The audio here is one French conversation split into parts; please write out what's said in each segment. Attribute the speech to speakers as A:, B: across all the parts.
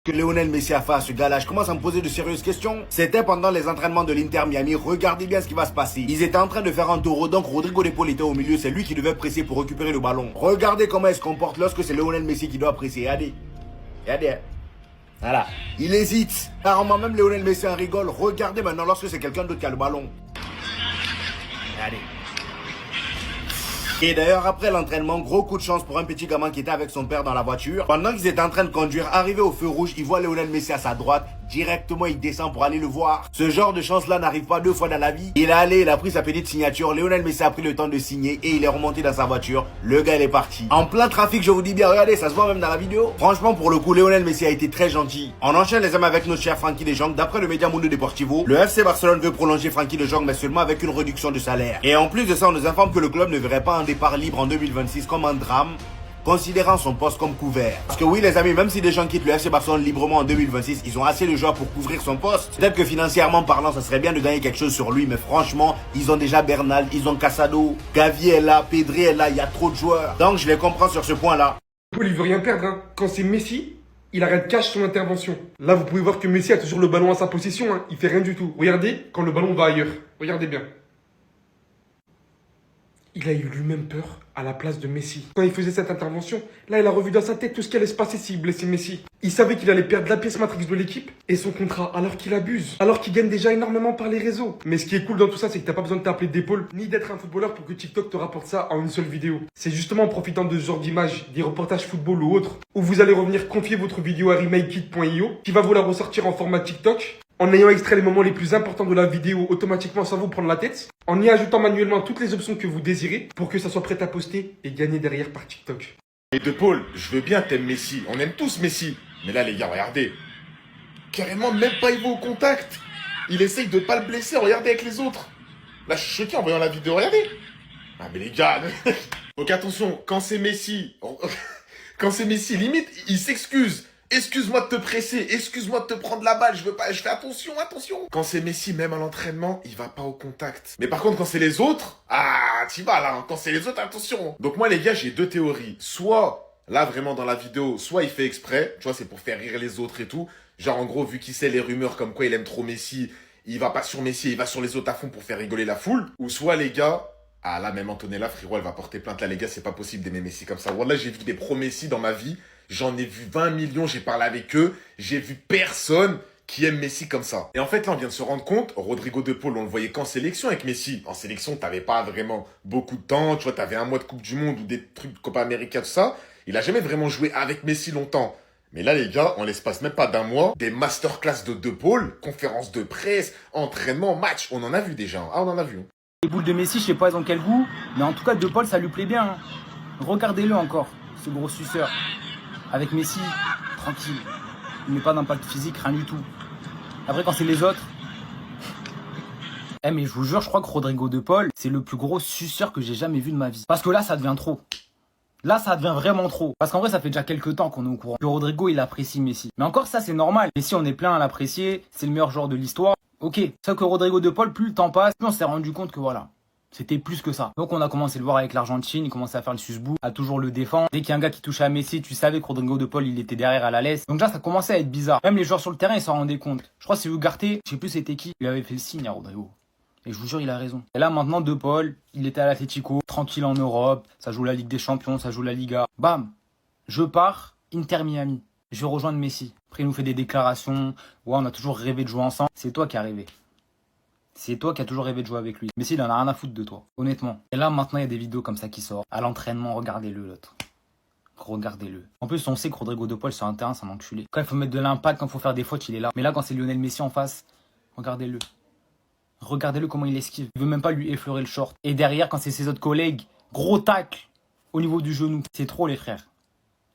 A: Que Lionel Messi a fait à ce gars-là, je commence à me poser de sérieuses questions. C'était pendant les entraînements de l'Inter Miami, regardez bien ce qui va se passer. Ils étaient en train de faire un taureau, donc Rodrigo de Paul était au milieu, c'est lui qui devait presser pour récupérer le ballon. Regardez comment il se comporte lorsque c'est Lionel Messi qui doit presser, regardez. Regardez. Voilà. Il hésite. Apparemment même Lionel Messi en rigole. Regardez maintenant lorsque c'est quelqu'un d'autre qui a le ballon. Regardez. Et d'ailleurs, après l'entraînement, gros coup de chance pour un petit gamin qui était avec son père dans la voiture. Pendant qu'ils étaient en train de conduire, arrivé au feu rouge, il voit Lionel Messi à sa droite. Directement, il descend pour aller le voir. Ce genre de chance-là n'arrive pas deux fois dans la vie. Il est allé, il a pris sa petite signature. Lionel Messi a pris le temps de signer et il est remonté dans sa voiture. Le gars, il est parti. En plein trafic, je vous dis bien, regardez, ça se voit même dans la vidéo. Franchement, pour le coup, Lionel Messi a été très gentil. On enchaîne les amis avec notre cher Frenkie de Jong. D'après le média Mundo Deportivo, le FC Barcelone veut prolonger Frenkie de Jong, mais seulement avec une réduction de salaire. Et en plus de ça, on nous informe que le club ne verrait pas un départ libre en 2026 comme un drame, considérant son poste comme couvert. Parce que oui les amis, même si des gens quittent le FC Barcelone librement en 2026, ils ont assez de joueurs pour couvrir son poste. Peut-être que financièrement parlant, ça serait bien de gagner quelque chose sur lui, mais franchement, ils ont déjà Bernal, ils ont Casado, Gavi est là, Pedri est là, il y a trop de joueurs. Donc je les comprends sur ce point-là.
B: Paul, il veut rien perdre, hein. Quand c'est Messi, il arrête cash son intervention. Là, vous pouvez voir que Messi a toujours le ballon à sa possession, hein. Il fait rien du tout. Regardez quand le ballon va ailleurs. Regardez bien. Il a eu lui-même peur à la place de Messi. Quand il faisait cette intervention, là, il a revu dans sa tête tout ce qui allait se passer s'il blessait Messi. Il savait qu'il allait perdre la pièce matrix de l'équipe et son contrat, alors qu'il abuse, alors qu'il gagne déjà énormément par les réseaux. Mais ce qui est cool dans tout ça, c'est que t'as pas besoin de t'appeler d'épaule, ni d'être un footballeur pour que TikTok te rapporte ça en une seule vidéo. C'est justement en profitant de ce genre d'images, des reportages football ou autres, où vous allez revenir confier votre vidéo à remakeit.io, qui va vous la ressortir en format TikTok, en ayant extrait les moments les plus importants de la vidéo automatiquement sans vous prendre la tête, en y ajoutant manuellement toutes les options que vous désirez pour que ça soit prêt à poster et gagner derrière par TikTok.
C: Et De Paul, je veux bien t'aimer Messi, on aime tous Messi. Mais là les gars, regardez. Carrément même pas il va au contact. Il essaye de pas le blesser, regardez avec les autres. Là je suis choqué en voyant la vidéo, regardez. Ah mais les gars. Donc attention, quand c'est Messi, limite, il s'excuse. Excuse-moi de te presser, excuse-moi de te prendre la balle, je fais attention. Quand c'est Messi, même à l'entraînement, il va pas au contact. Mais par contre, quand c'est les autres, t'y vas là, hein. Quand c'est les autres, attention. Donc moi les gars, j'ai deux théories. Soit, là vraiment dans la vidéo, soit il fait exprès, tu vois, c'est pour faire rire les autres et tout. Genre en gros, vu qu'il sait les rumeurs comme quoi il aime trop Messi, il va pas sur Messi, il va sur les autres à fond pour faire rigoler la foule. Ou soit les gars, là même Antonella, frérot, elle va porter plainte. Là les gars, c'est pas possible d'aimer Messi comme ça. Voilà, j'ai vu des pros Messi dans ma vie. J'en ai vu 20 millions, j'ai parlé avec eux. J'ai vu personne qui aime Messi comme ça. Et en fait, là, on vient de se rendre compte, Rodrigo de Paul, on le voyait qu'en sélection avec Messi. En sélection, t'avais pas vraiment beaucoup de temps. Tu vois, t'avais un mois de Coupe du Monde ou des trucs de Copa América, tout ça. Il a jamais vraiment joué avec Messi longtemps. Mais là, les gars, en l'espace même pas d'un mois, des masterclass de Paul, conférences de presse, entraînement, match, on en a vu déjà. On en a vu.
D: Les boules de Messi, je sais pas elles ont quel goût, mais en tout cas, De Paul, ça lui plaît bien. Hein. Regardez-le encore, ce gros suceur. Avec Messi, tranquille. Il met pas d'impact physique, rien du tout. Après, quand c'est les autres... mais je vous jure, je crois que Rodrigo de Paul, c'est le plus gros suceur que j'ai jamais vu de ma vie. Parce que là, ça devient trop. Là, ça devient vraiment trop. Parce qu'en vrai, ça fait déjà quelques temps qu'on est au courant. Que Rodrigo, il apprécie Messi. Mais encore ça, c'est normal. Messi, on est plein à l'apprécier. C'est le meilleur joueur de l'histoire. Ok. Sauf que Rodrigo de Paul, plus le temps passe, plus on s'est rendu compte que voilà. C'était plus que ça. Donc on a commencé à le voir avec l'Argentine, il commençait à faire le susbou, à toujours le défendre. Dès qu'il y a un gars qui touchait à Messi, tu savais que Rodrigo de Paul, il était derrière à la laisse. Donc là, ça commençait à être bizarre. Même les joueurs sur le terrain, ils s'en rendaient compte. Je crois que c'est Ugarte, je sais plus c'était qui, il avait fait le signe à Rodrigo. Et je vous jure, il a raison. Et là, maintenant, De Paul, il était à l'Atlético, tranquille en Europe, ça joue la Ligue des Champions, ça joue la Liga. Bam, je pars, Inter Miami. Je vais rejoindre Messi. Après, il nous fait des déclarations. Ouais, on a toujours rêvé de jouer ensemble. C'est toi qui as rêvé. C'est toi qui as toujours rêvé de jouer avec lui. Messi, il en a rien à foutre de toi, honnêtement. Et là, maintenant, il y a des vidéos comme ça qui sortent. À l'entraînement, regardez-le, l'autre. Regardez-le. En plus, on sait que Rodrigo de Paul, sur un terrain, c'est un enculé. Quand il faut mettre de l'impact, quand il faut faire des fautes, il est là. Mais là, quand c'est Lionel Messi en face, regardez-le. Regardez-le comment il esquive. Il veut même pas lui effleurer le short. Et derrière, quand c'est ses autres collègues, gros tacle au niveau du genou. C'est trop, les frères.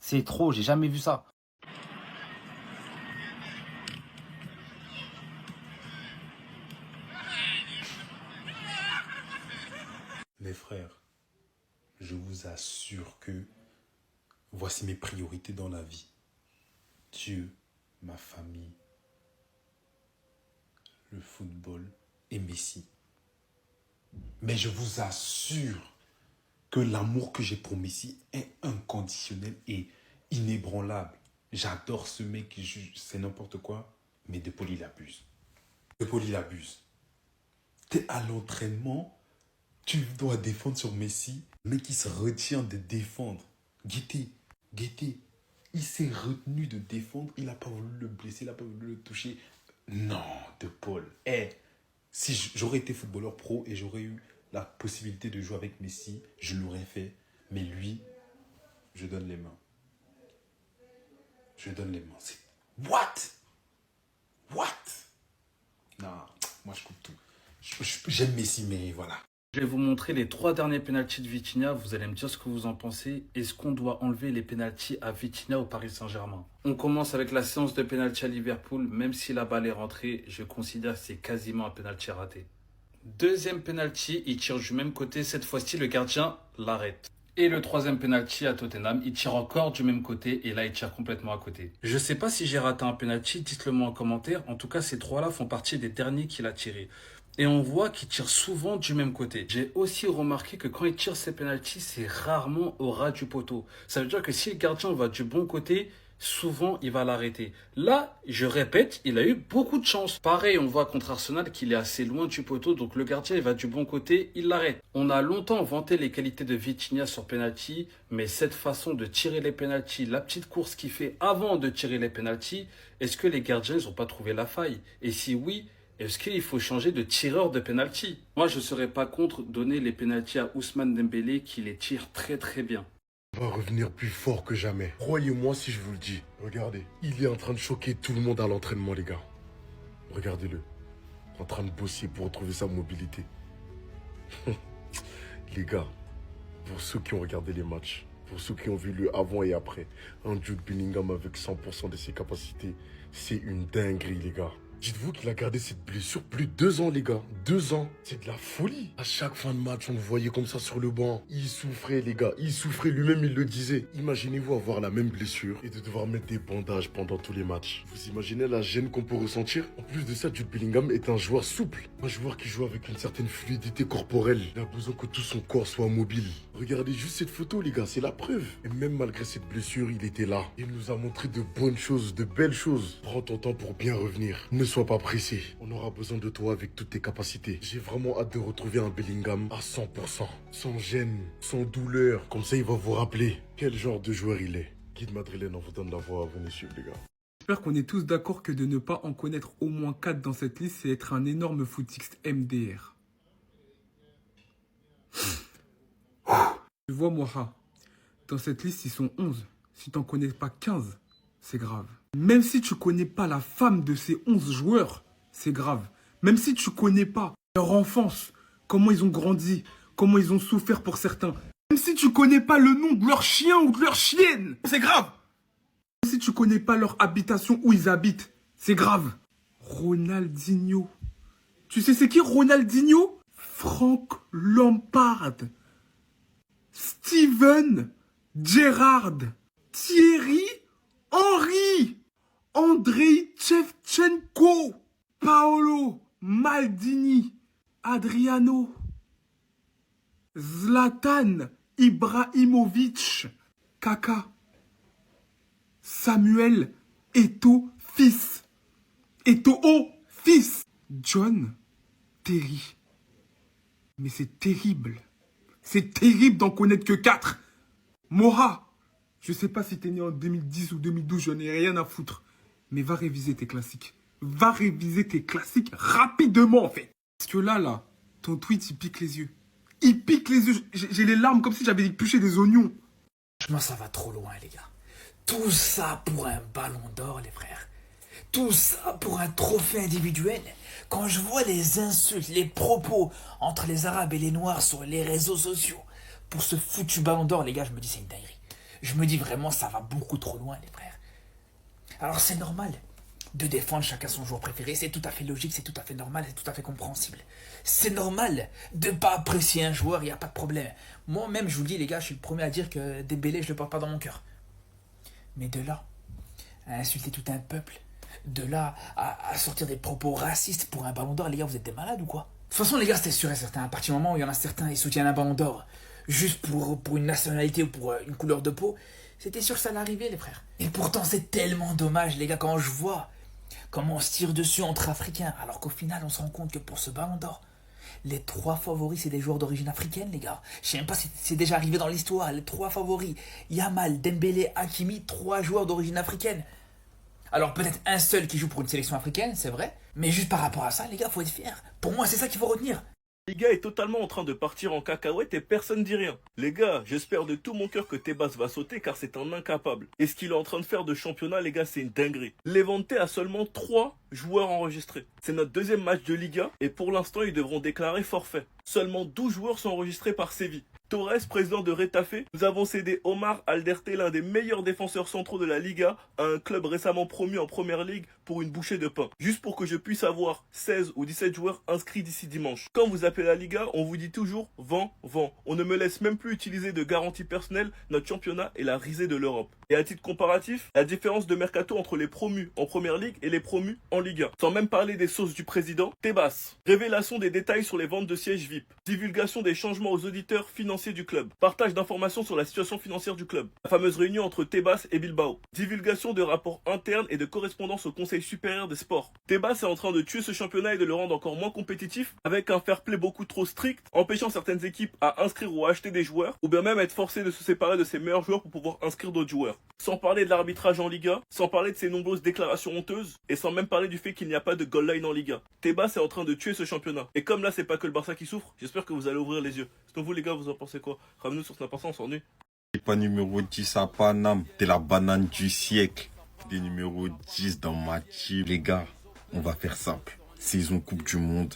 D: C'est trop, j'ai jamais vu ça.
E: Les frères, je vous assure que voici mes priorités dans la vie. Dieu, ma famille, le football et Messi. Mais je vous assure que l'amour que j'ai pour Messi est inconditionnel et inébranlable. J'adore ce mec qui juge, c'est n'importe quoi. Mais De Paul, il abuse. De Paul, il abuse. T'es à l'entraînement, tu dois défendre sur Messi. Le mec, il se retient de défendre. Guettez. Il s'est retenu de défendre. Il n'a pas voulu le blesser, il n'a pas voulu le toucher. Non, De Paul. Si j'aurais été footballeur pro et j'aurais eu la possibilité de jouer avec Messi, je l'aurais fait. Mais lui, je donne les mains. Je donne les mains. C'est... What? Non, moi je coupe tout. J'aime Messi, mais voilà.
F: Je vais vous montrer les 3 derniers pénaltys de Vitinha. Vous allez me dire ce que vous en pensez. Est-ce qu'on doit enlever les pénaltys à Vitinha au Paris Saint-Germain? On commence avec la séance de pénalty à Liverpool. Même si la balle est rentrée, je considère que c'est quasiment un pénalty raté. Deuxième pénalty, il tire du même côté. Cette fois-ci, le gardien l'arrête. Et le troisième penalty à Tottenham, il tire encore du même côté et là il tire complètement à côté. Je sais pas si j'ai raté un penalty, dites-le moi en commentaire. En tout cas, ces 3-là font partie des derniers qu'il a tirés. Et on voit qu'il tire souvent du même côté. J'ai aussi remarqué que quand il tire ses penaltys, c'est rarement au ras du poteau. Ça veut dire que si le gardien va du bon côté, souvent il va l'arrêter. Là, je répète, il a eu beaucoup de chance. Pareil, on voit contre Arsenal qu'il est assez loin du poteau, donc le gardien il va du bon côté, il l'arrête. On a longtemps vanté les qualités de Vitinha sur penalty, mais cette façon de tirer les penaltys, la petite course qu'il fait avant de tirer les penaltys, est-ce que les gardiens n'ont pas trouvé la faille? Et si oui, est-ce qu'il faut changer de tireur de penalty? Moi, je ne serais pas contre donner les penaltys à Ousmane Dembélé qui les tire très très bien.
G: Il va revenir plus fort que jamais. Croyez-moi si je vous le dis. Regardez, il est en train de choquer tout le monde à l'entraînement, les gars. Regardez-le. En train de bosser pour retrouver sa mobilité. Les gars, pour ceux qui ont regardé les matchs, pour ceux qui ont vu le avant et après, un Jude Bellingham avec 100% de ses capacités, c'est une dinguerie, les gars. Dites-vous qu'il a gardé cette blessure plus de 2 ans, les gars. 2 ans. C'est de la folie. À chaque fin de match, on le voyait comme ça sur le banc. Il souffrait, les gars. Il souffrait. Lui-même, il le disait. Imaginez-vous avoir la même blessure et de devoir mettre des bandages pendant tous les matchs. Vous imaginez la gêne qu'on peut ressentir? En plus de ça, Jude Bellingham est un joueur souple. Un joueur qui joue avec une certaine fluidité corporelle. Il a besoin que tout son corps soit mobile. Regardez juste cette photo, les gars. C'est la preuve. Et même malgré cette blessure, il était là. Il nous a montré de bonnes choses, de belles choses. Prends ton temps pour bien revenir. Ne sois pas pressé. On aura besoin de toi avec toutes tes capacités. J'ai vraiment hâte de retrouver un Bellingham à 100%. Sans gêne, sans douleur. Comme ça, il va vous rappeler quel genre de joueur il est. Guide Madrilène, on vous donne la voix. Venez suivre, les gars.
B: J'espère qu'on est tous d'accord que de ne pas en connaître au moins 4 dans cette liste, c'est être un énorme footix MDR. Tu vois, Moha, dans cette liste, ils sont 11. Si t'en connais pas 15, c'est grave. Même si tu connais pas la femme de ces 11 joueurs, c'est grave. Même si tu connais pas leur enfance, comment ils ont grandi, comment ils ont souffert pour certains. Même si tu connais pas le nom de leur chien ou de leur chienne, c'est grave. Même si tu connais pas leur habitation où ils habitent, c'est grave. Ronaldinho. Tu sais c'est qui Ronaldinho? Frank Lampard. Steven Gerrard. Thierry Henry. Andrei Shevchenko. Paolo Maldini. Adriano. Zlatan Ibrahimovic. Kaka. Samuel Eto'o fils. Eto'o fils. John Terry. Mais c'est terrible. C'est terrible d'en connaître que 4. Moha, je sais pas si t'es né en 2010 ou 2012, j'en ai rien à foutre. Mais va réviser tes classiques. Va réviser tes classiques rapidement, en fait. Parce que là, ton tweet, il pique les yeux. Il pique les yeux. J'ai les larmes comme si j'avais épluché des oignons.
H: Franchement, ça va trop loin, les gars. Tout ça pour un ballon d'or, les frères. Tout ça pour un trophée individuel. Quand je vois les insultes, les propos entre les Arabes et les Noirs sur les réseaux sociaux pour ce foutu ballon d'or, les gars, je me dis c'est une dinguerie. Je me dis vraiment ça va beaucoup trop loin, les frères. Alors c'est normal de défendre chacun son joueur préféré. C'est tout à fait logique, c'est tout à fait normal, c'est tout à fait compréhensible. C'est normal de ne pas apprécier un joueur, il n'y a pas de problème. Moi-même, je vous le dis, les gars, je suis le premier à dire que Dembélé, je ne le porte pas dans mon cœur. Mais de là à insulter tout un peuple, de là à sortir des propos racistes pour un ballon d'or, les gars, vous êtes des malades ou quoi? De toute façon, les gars, c'était sûr et certain. À partir du moment où il y en a certains, ils soutiennent un ballon d'or juste pour une nationalité ou pour une couleur de peau, C'était sûr que ça allait arriver, les frères. Et pourtant, c'est tellement dommage, les gars, quand je vois comment on se tire dessus entre Africains, alors qu'au final, on se rend compte que pour ce ballon d'or, les 3 favoris, c'est des joueurs d'origine africaine, les gars. Je sais même pas si c'est déjà arrivé dans l'histoire. Les 3 favoris, Yamal, Dembélé, Hakimi, 3 joueurs d'origine africaine. Alors peut-être un seul qui joue pour une sélection africaine, c'est vrai. Mais juste par rapport à ça, les gars, faut être fiers. Pour moi, c'est ça qu'il faut retenir.
I: La Liga est totalement en train de partir en cacahuète et personne dit rien. Les gars, j'espère de tout mon cœur que Tebas va sauter car c'est un incapable. Et ce qu'il est en train de faire de championnat, les gars, c'est une dinguerie. Levante a seulement 3 joueurs enregistrés. C'est notre 2e match de Liga et pour l'instant, ils devront déclarer forfait. Seulement 12 joueurs sont enregistrés par Séville. Torres, président de Retafe, nous avons cédé Omar Alderte, l'un des meilleurs défenseurs centraux de la Liga, à un club récemment promu en Première Ligue pour une bouchée de pain. Juste pour que je puisse avoir 16 ou 17 joueurs inscrits d'ici dimanche. Quand vous appelez la Liga, on vous dit toujours « vent, vent ». On ne me laisse même plus utiliser de garantie personnelle, notre championnat est la risée de l'Europe. Et à titre comparatif, la différence de mercato entre les promus en Première Ligue et les promus en Liga. Sans même parler des sauces du président, Tebas. Révélation des détails sur les ventes de sièges VIP. Divulgation des changements aux auditeurs financiers du club. Partage d'informations sur la situation financière du club. La fameuse réunion entre Tebas et Bilbao. Divulgation de rapports internes et de correspondance au Conseil supérieur des sports. Tebas est en train de tuer ce championnat et de le rendre encore moins compétitif avec un fair play beaucoup trop strict, empêchant certaines équipes à inscrire ou à acheter des joueurs, ou bien même être forcé de se séparer de ses meilleurs joueurs pour pouvoir inscrire d'autres joueurs. Sans parler de l'arbitrage en Liga, sans parler de ses nombreuses déclarations honteuses, et sans même parler du fait qu'il n'y a pas de goal line en Liga. Tebas est en train de tuer ce championnat. Et comme là, c'est pas que le Barça qui souffre, j'espère que vous allez ouvrir les yeux. Sinon vous les gars, vous en pensez quoi? Ramenez-nous sur Snap, on s'ennuie.
E: T'es pas numéro 10 à Paname, t'es la banane du siècle. Des numéros 10 dans ma team. Les gars, on va faire simple. Saison Coupe du Monde,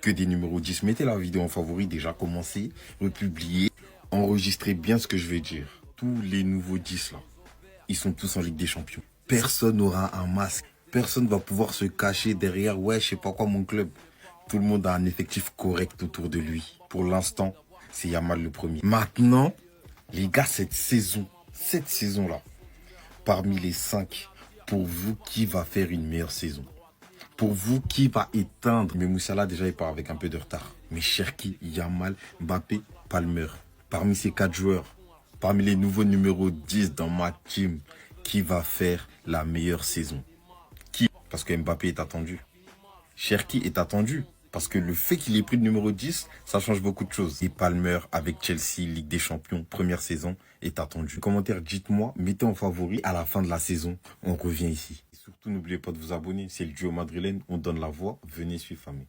E: que des numéros 10. Mettez la vidéo en favori, déjà commencé, republier, enregistrez bien ce que je vais dire. Tous les nouveaux 10 là, ils sont tous en Ligue des Champions. Personne n'aura un masque. Personne va pouvoir se cacher derrière, ouais, je sais pas quoi, mon club. Tout le monde a un effectif correct autour de lui. Pour l'instant, c'est Yamal le premier. Maintenant, les gars, cette saison-là, parmi les 5, pour vous, qui va faire une meilleure saison? Pour vous, qui va éteindre? Mais Moussala, déjà, il part avec un peu de retard. Mais Cherki, Yamal, Mbappé, Palmer. Parmi ces 4 joueurs, parmi les nouveaux numéros 10 dans ma team, qui va faire la meilleure saison? Qui? Parce que Mbappé est attendu. Cherki est attendu. Parce que le fait qu'il ait pris le numéro 10, ça change beaucoup de choses. Et Palmer avec Chelsea, Ligue des Champions, première saison, est attendu. Commentaire, dites-moi, mettez en favori. À la fin de la saison, on revient ici. Et surtout, n'oubliez pas de vous abonner. C'est le duo madrilène, on donne la voix. Venez suivre famille.